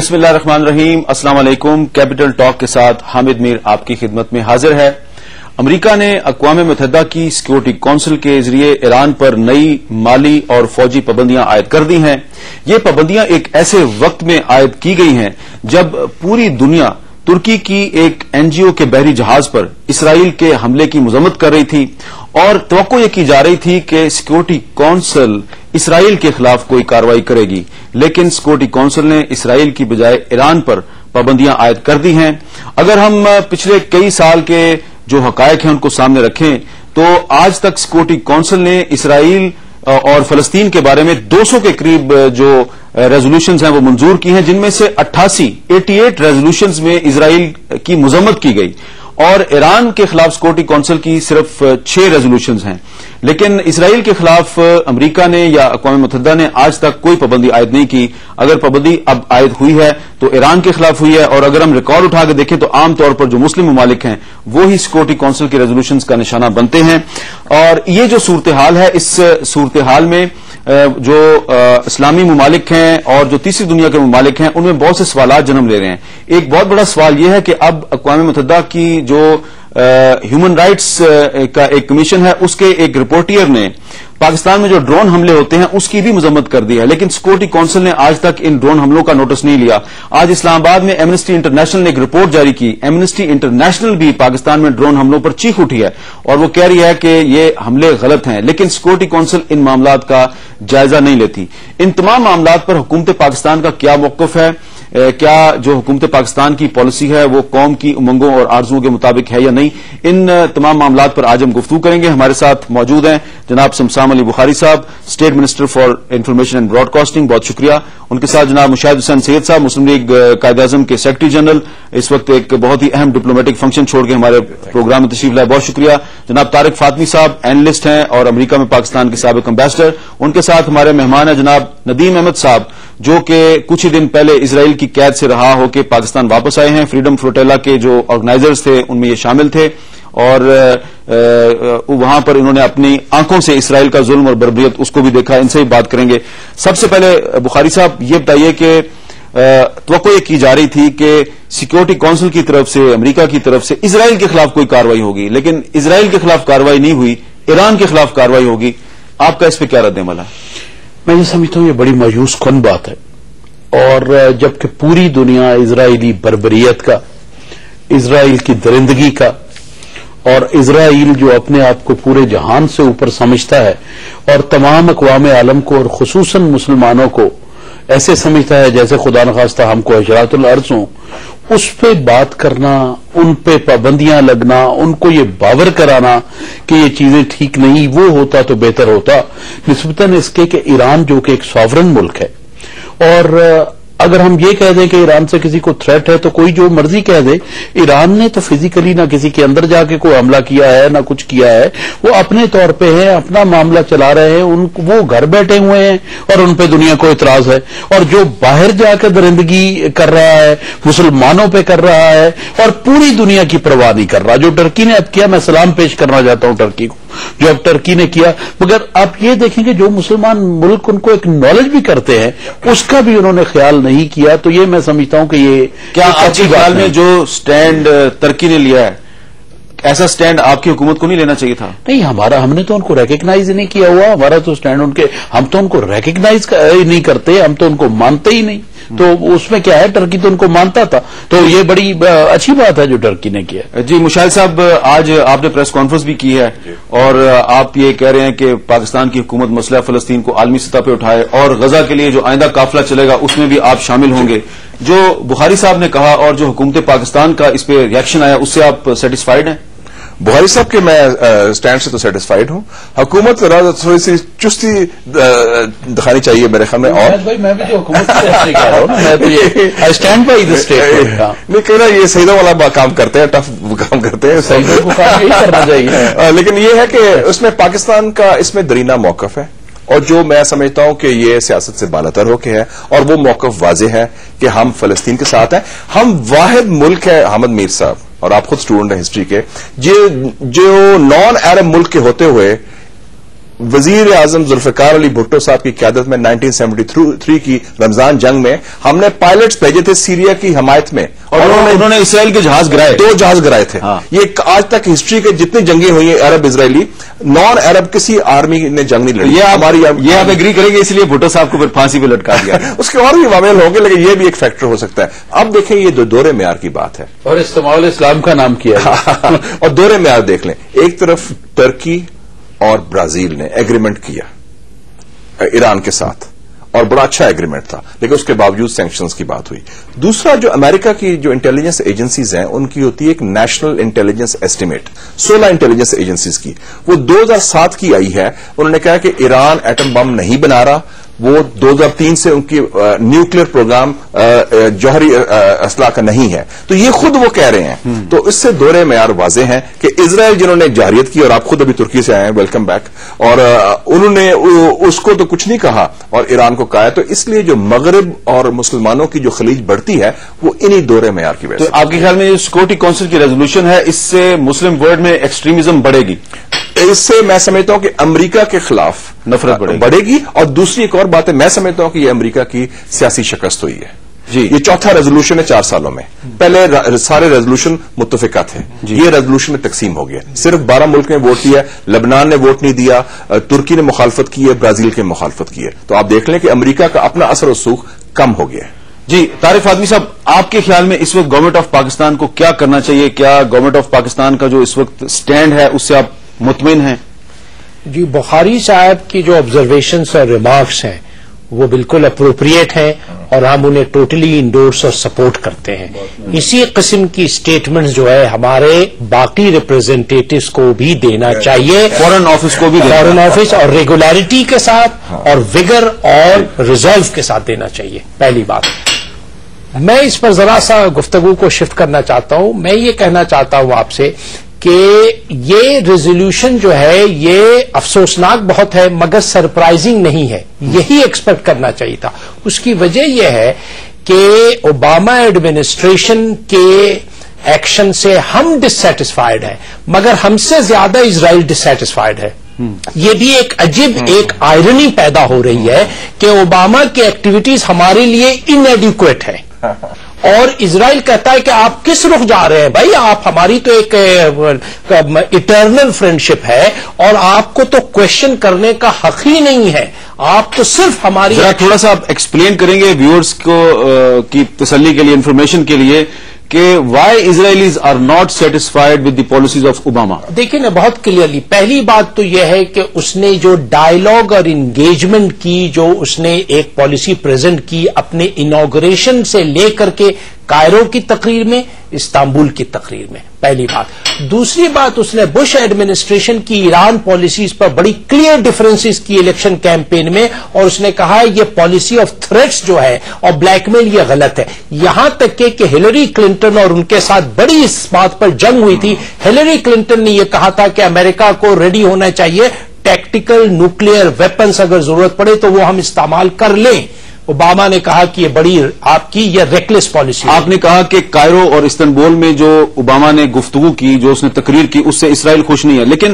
بسم اللہ الرحمن الرحیم، السلام علیکم۔ کیپٹل ٹاک کے ساتھ حامد میر آپ کی خدمت میں حاضر ہے۔ امریکہ نے اقوام متحدہ کی سیکورٹی کونسل کے ذریعے ایران پر نئی مالی اور فوجی پابندیاں عائد کر دی ہیں۔ یہ پابندیاں ایک ایسے وقت میں عائد کی گئی ہیں جب پوری دنیا ترکی کی ایک این جی او کے بحری جہاز پر اسرائیل کے حملے کی مذمت کر رہی تھی اور توقع یہ کی جا رہی تھی کہ سیکورٹی کونسل اسرائیل کے خلاف کوئی کارروائی کرے گی، لیکن سیکورٹی کونسل نے اسرائیل کی بجائے ایران پر پابندیاں عائد کر دی ہیں۔ اگر ہم پچھلے کئی سال کے جو حقائق ہیں ان کو سامنے رکھیں تو آج تک سیکورٹی کونسل نے اسرائیل اور فلسطین کے بارے میں 200 کے قریب جو ریزولوشنز ہیں وہ منظور کی ہیں، جن میں سے 88 ریزولوشنز میں اسرائیل کی مذمت کی گئی اور ایران کے خلاف سیکورٹی کونسل کی صرف 6 ریزولوشنز ہیں۔ لیکن اسرائیل کے خلاف امریکہ نے یا اقوام متحدہ نے آج تک کوئی پابندی عائد نہیں کی۔ اگر پابندی اب عائد ہوئی ہے تو ایران کے خلاف ہوئی ہے، اور اگر ہم ریکارڈ اٹھا کے دیکھیں تو عام طور پر جو مسلم ممالک ہیں وہی سیکورٹی کونسل کی ریزولوشنز کا نشانہ بنتے ہیں۔ اور یہ جو صورتحال ہے، اس صورتحال میں جو اسلامی ممالک ہیں اور جو تیسری دنیا کے ممالک ہیں ان میں بہت سے سوالات جنم لے رہے ہیں۔ ایک بہت بڑا سوال یہ ہے کہ اب اقوام متحدہ کی جو ہیومن رائٹس کا ایک کمیشن ہے، اس کے ایک رپورٹر نے پاکستان میں جو ڈرون حملے ہوتے ہیں اس کی بھی مذمت کر دی ہے، لیکن سیکورٹی کونسل نے آج تک ان ڈرون حملوں کا نوٹس نہیں لیا۔ آج اسلام آباد میں ایمنسٹی انٹرنیشنل نے ایک رپورٹ جاری کی۔ ایمنسٹی انٹرنیشنل بھی پاکستان میں ڈرون حملوں پر چیخ اٹھی ہے اور وہ کہہ رہی ہے کہ یہ حملے غلط ہیں، لیکن سیکورٹی کونسل ان معاملات کا جائزہ نہیں لیتی۔ ان تمام معاملات پر حکومت پاکستان کا کیا موقف ہے؟ کیا جو حکومت پاکستان کی پالیسی ہے وہ قوم کی امنگوں اور آرزوؤں کے مطابق ہے یا نہیں؟ ان تمام معاملات پر آج ہم گفتگو کریں گے۔ ہمارے ساتھ موجود ہیں جناب سمسام Ali Bukhari Sahib, state minister for information and broadcasting, بہت شکریہ۔ ان کے ساتھ جناب مشاہد حسین سید صاحب، مسلم لیگ قائد اعظم کے سیکرٹری جنرل، اس وقت ایک بہت ہی اہم ڈپلومیٹک فنکشن چھوڑ کے ہمارے پروگرام میں تشریف لائے، بہت شکریہ۔ جناب طارق فاطمی صاحب، اینالسٹ ہیں اور امریکہ میں پاکستان کے سابق امبیسڈر۔ ان کے ساتھ ہمارے مہمان ہیں جناب ندیم احمد صاحب، جو کہ کچھ ہی دن پہلے اسرائیل کی قید سے رہا ہو کے پاکستان واپس آئے ہیں۔ فریڈم فلوٹیلا کے جو آرگنائزرز تھے ان میں یہ شامل تھے اور وہاں پر انہوں نے اپنی آنکھوں سے اسرائیل کا ظلم اور بربریت اس کو بھی دیکھا۔ ان سے بھی بات کریں گے۔ سب سے پہلے بخاری صاحب یہ بتائیے کہ توقع یہ کی جا رہی تھی کہ سیکورٹی کونسل کی طرف سے، امریکہ کی طرف سے اسرائیل کے خلاف کوئی کارروائی ہوگی، لیکن اسرائیل کے خلاف کارروائی نہیں ہوئی، ایران کے خلاف کارروائی ہوگی۔ آپ کا اس پہ کیا رد عمل ہے؟ میں یہ سمجھتا ہوں یہ بڑی مایوس کن بات ہے، اور جبکہ پوری دنیا اسرائیلی بربریت کا، اسرائیل کی درندگی کا، اور اسرائیل جو اپنے آپ کو پورے جہان سے اوپر سمجھتا ہے اور تمام اقوام عالم کو اور خصوصاً مسلمانوں کو ایسے سمجھتا ہے جیسے خدا نخواستہ ہم کو حشرات الارض ہوں، اس پہ بات کرنا، ان پہ پابندیاں لگنا، ان کو یہ باور کرانا کہ یہ چیزیں ٹھیک نہیں، وہ ہوتا تو بہتر ہوتا نسبتاً اس کے کہ ایران جو کہ ایک سوورن ملک ہے، اور اگر ہم یہ کہہ دیں کہ ایران سے کسی کو تھریٹ ہے تو کوئی جو مرضی کہہ دے، ایران نے تو فزیکلی نہ کسی کے اندر جا کے کوئی حملہ کیا ہے نہ کچھ کیا ہے، وہ اپنے طور پہ ہے، اپنا معاملہ چلا رہے ہیں، وہ گھر بیٹھے ہوئے ہیں اور ان پہ دنیا کو اعتراض ہے۔ اور جو باہر جا کے درندگی کر رہا ہے، مسلمانوں پہ کر رہا ہے اور پوری دنیا کی پرواہ نہیں کر رہا، جو ٹرکی نے اب کیا، میں سلام پیش کرنا چاہتا ہوں ٹرکی کو، جو اب ٹرکی نے کیا، مگر آپ یہ دیکھیں کہ جو مسلمان ملک ان کو ایک نالج بھی کرتے ہیں اس کا بھی انہوں نے خیال نہیں کیا۔ تو یہ میں سمجھتا ہوں کہ یہ کیا آپ کے خیال میں جو سٹینڈ ترکی نے لیا ہے، ایسا سٹینڈ آپ کی حکومت کو نہیں لینا چاہیے تھا؟ نہیں، ہم نے تو ان کو ریکگنائز ہی نہیں کیا ہوا، ہمارا تو سٹینڈ ہم تو ان کو ریکگنائز نہیں کرتے، ہم تو ان کو مانتے ہی نہیں، تو اس میں کیا ہے، ٹرکی تو ان کو مانتا تھا، تو یہ بڑی اچھی بات ہے جو ٹرکی نے کیا۔ جی مشاہد صاحب، آج آپ نے پریس کانفرنس بھی کی ہے اور آپ یہ کہہ رہے ہیں کہ پاکستان کی حکومت مسئلہ فلسطین کو عالمی سطح پہ اٹھائے اور غزہ کے لیے جو آئندہ قافلہ چلے گا اس میں بھی آپ شامل ہوں گے۔ جو بخاری صاحب نے کہا اور جو حکومت پاکستان کا اس پہ ریئیکشن آیا، اس سے آپ سیٹسفائیڈ ہیں؟ بخاری صاحب کے میں سٹینڈ سے تو سیٹسفائیڈ ہوں۔ حکومت تھوڑی سی چستی دکھانی چاہیے میرے خیال میں، اور میں بھی جو حکومت سے کہہ رہا ہوں نا، میں تو یہ اسٹینڈ بائی دی اسٹیٹ نہیں کہنا، یہ سیدوں والا کام کرتے ہیں، ٹف کام کرتے ہیں، سیدوں کو کام یہی کرنا چاہیے، لیکن یہ ہے کہ اس میں پاکستان کا اس میں درینہ موقف ہے، اور جو میں سمجھتا ہوں کہ یہ سیاست سے بالاتر ہو کے ہے، اور وہ موقف واضح ہے کہ ہم فلسطین کے ساتھ ہیں۔ ہم واحد ملک ہے، حامد میر صاحب، اور آپ خود اسٹوڈنٹ ہیں ہسٹری کے، جو نان عرب ملک کے ہوتے ہوئے وزیر اعظم ذوالفقار علی بھٹو صاحب کی قیادت میں 1973 کی رمضان جنگ میں ہم نے پائلٹس بھیجے تھے سیریا کی حمایت میں, اور انہوں نے اسرائیل کے جہاز گرائے, 2 جہاز گرائے تھے. یہ آج تک ہسٹری کے جتنی جنگیں ہوئی ہیں عرب اسرائیلی, نان عرب کسی آرمی نے جنگ نہیں لڑی. یہ آپ ایگری کریں گے, اس لیے بھٹو صاحب کو پھر پھانسی پہ لٹکا دیا. اس کے اور بھی معامل ہوں گے, لیکن یہ بھی ایک فیکٹر ہو سکتا ہے. اب دیکھیں یہ دور معیار کی بات ہے, اور استعمال اسلام کا نام کیا ہے. اور دور معیار دیکھ لیں, ایک طرف ترکی اور برازیل نے ایگریمنٹ کیا ایران کے ساتھ, اور بڑا اچھا ایگریمنٹ تھا, لیکن اس کے باوجود سینکشنز کی بات ہوئی. دوسرا, جو امریکہ کی جو انٹیلیجنس ایجنسیز ہیں ان کی ہوتی ہے ایک national intelligence estimate, 16 intelligence agencies کی, وہ 2007 کی آئی ہے. انہوں نے کہا کہ ایران ایٹم بم نہیں بنا رہا, وہ 2003 سے ان کی نیوکلیر پروگرام جوہری اسلحہ کا نہیں ہے. تو یہ خود وہ کہہ رہے ہیں. تو اس سے دور معیار واضح ہیں کہ اسرائیل جنہوں نے جارحیت کی, اور آپ خود ابھی ترکی سے آئے ہیں, ویلکم بیک, اور انہوں نے اس کو تو کچھ نہیں کہا اور ایران کو کہا. تو اس لیے جو مغرب اور مسلمانوں کی جو خلیج بڑھتی ہے وہ انہی دور معیار کی وجہ سے. تو آپ کے خیال میں جو سیکورٹی کونسل کی ریزولوشن ہے, اس سے مسلم ورلڈ میں ایکسٹریمزم بڑھے گی؟ اس سے میں سمجھتا ہوں کہ امریکہ کے خلاف نفرت بڑھے گی. اور دوسری ایک اور بات ہے, میں سمجھتا ہوں کہ یہ امریکہ کی سیاسی شکست ہوئی ہے. جی, یہ چوتھا ریزولوشن ہے 4 سالوں میں. پہلے سارے ریزولوشن متفقہ تھے, یہ ریزولوشن میں تقسیم ہو گیا. صرف 12 ملک نے ووٹ دیا, لبنان نے ووٹ نہیں دیا, ترکی نے مخالفت کی ہے, برازیل نے مخالفت کی ہے. تو آپ دیکھ لیں کہ امریکہ کا اپنا اثر و رسوخ کم ہو گیا ہے. جی طارق فاطمی صاحب, آپ کے خیال میں اس وقت گورنمنٹ آف پاکستان کو کیا کرنا چاہیے؟ کیا گورنمنٹ آف پاکستان کا جو اس وقت سٹینڈ ہے اس سے آپ مطمئن ہیں؟ جی, بخاری صاحب کی جو آبزرویشنز اور ریمارکس ہیں وہ بالکل اپروپریٹ ہیں, اور ہم انہیں ٹوٹلی انڈورس اور سپورٹ کرتے ہیں. اسی قسم کی سٹیٹمنٹس جو ہے ہمارے باقی ریپرزینٹیٹوز کو بھی دینا چاہیے, فورن آفس کو بھی, فورن آفس, اور ریگولیرٹی کے ساتھ اور وگر اور ریزرو کے ساتھ دینا چاہیے. پہلی بات, میں اس پر ذرا سا گفتگو کو شفٹ کرنا چاہتا ہوں. میں یہ کہنا چاہتا ہوں آپ سے کہ یہ ریزولوشن جو ہے یہ افسوسناک بہت ہے, مگر سرپرائزنگ نہیں ہے. یہی ایکسپیکٹ کرنا چاہیے تھا. اس کی وجہ یہ ہے کہ اوباما ایڈمنسٹریشن کے ایکشن سے ہم ڈسسیٹسفائیڈ ہیں, مگر ہم سے زیادہ اسرائیل ڈسسیٹسفائیڈ ہے. یہ بھی ایک عجیب ایک آئرنی پیدا ہو رہی ہے کہ اوباما کی ایکٹیویٹیز ہمارے لیے انایڈیکویٹ ہے, اور اسرائیل کہتا ہے کہ آپ کس رخ جا رہے ہیں بھائی, آپ ہماری تو ایک اٹرنل فرینڈشپ ہے, اور آپ کو تو کوشچن کرنے کا حق ہی نہیں ہے. آپ تو صرف ہماری تھوڑا سا آپ ایکسپلین کریں گے ویورز کو کی تسلی کے لیے, انفارمیشن کے لیے, کہ why Israelis are not satisfied with the policies of Obama? دیکھیں نا, بہت کلیئرلی پہلی بات تو یہ ہے کہ اس نے جو ڈائیلاگ اور انگیجمنٹ کی, جو اس نے ایک پالیسی پریزنٹ کی اپنے انوگریشن سے لے کر کے کائرو کی تقریر میں, استنبول کی تقریر میں, پہلی بات. دوسری بات, اس نے بش ایڈمنسٹریشن کی ایران پالیسیز پر بڑی کلیئر ڈفرنسز کی الیکشن کیمپین میں, اور اس نے کہا یہ پالیسی آف تھریٹس جو ہے اور بلیک میل یہ غلط ہے. یہاں تک کہ ہلری کلنٹن اور ان کے ساتھ بڑی اس بات پر جنگ ہوئی تھی. ہلری کلنٹن نے یہ کہا تھا کہ امریکہ کو ریڈی ہونا چاہیے, ٹیکٹیکل نیوکلیئر ویپنس اگر ضرورت پڑے تو وہ ہم استعمال کر لیں. اوباما نے کہا کہ یہ بڑی آپ کی یہ ریکلیس پالیسی. آپ نے کہا کہ کائرو اور استنبول میں جو اوباما نے گفتگو کی, جو اس نے تقریر کی, اس سے اسرائیل خوش نہیں ہے, لیکن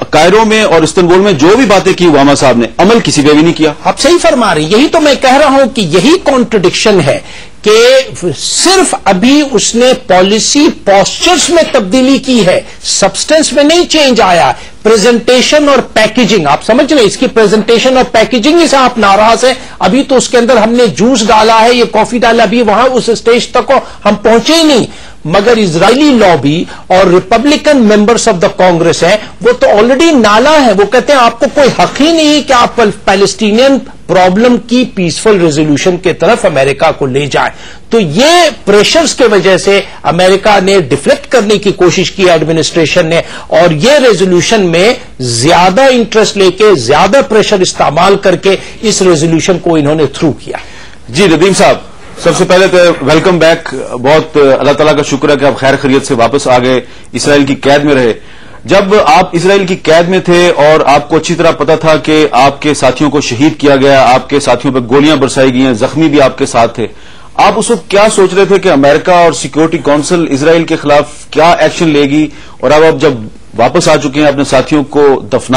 کائرو میں اور استنبول میں جو بھی باتیں کی اوباما صاحب نے, عمل کسی پہ بھی نہیں کیا. آپ صحیح فرما رہے ہیں, یہی تو میں کہہ رہا ہوں کہ یہی کانٹرڈکشن ہے کہ صرف ابھی اس نے پالیسی پوسچرز میں تبدیلی کی ہے, سبسٹنس میں نہیں چینج آیا. پریزنٹیشن اور پیکیجنگ, آپ سمجھ رہے ہیں, اس کی پریزنٹیشن اور پیکیجنگ ہی سے آپ ناراض ہیں. ابھی تو اس کے اندر ہم نے جوس ڈالا ہے, یہ کافی ڈالا, ابھی وہاں اس اسٹیج تک ہم پہنچے ہی نہیں. مگر اسرائیلی لابی اور Republican members of the Congress ہیں, وہ تو آلریڈی نالا ہے. وہ کہتے ہیں آپ کو کوئی حق ہی نہیں کہ آپ پیلسٹینین پرابلم کی پیسفل ریزولوشن کی طرف امریکہ کو لے جائیں. تو یہ پریشرز کی وجہ سے امریکہ نے ڈیفلیکٹ کرنے کی کوشش کی ایڈمنسٹریشن نے, اور یہ ریزولوشن میں زیادہ انٹرسٹ لے کے, زیادہ پریشر استعمال کر کے اس ریزولوشن کو انہوں نے تھرو کیا. جی ندیم صاحب, سب سے پہلے تو ویلکم بیک. بہت اللہ تعالیٰ کا شکر ہے کہ آپ خیر خیریت سے واپس آ گئے, اسرائیل کی قید میں رہے. جب آپ اسرائیل کی قید میں تھے اور آپ کو اچھی طرح پتا تھا کہ آپ کے ساتھیوں کو شہید کیا گیا, آپ کے ساتھیوں پہ گولیاں برسائی گئی ہیں, زخمی بھی آپ کے ساتھ تھے, آپ اس وقت کیا سوچ رہے تھے کہ امریکہ اور سیکورٹی کونسل اسرائیل کے خلاف کیا ایکشن لے گی؟ اور اب آپ جب واپس آ چکے ہیں, اپنے ساتھیوں کو دفنا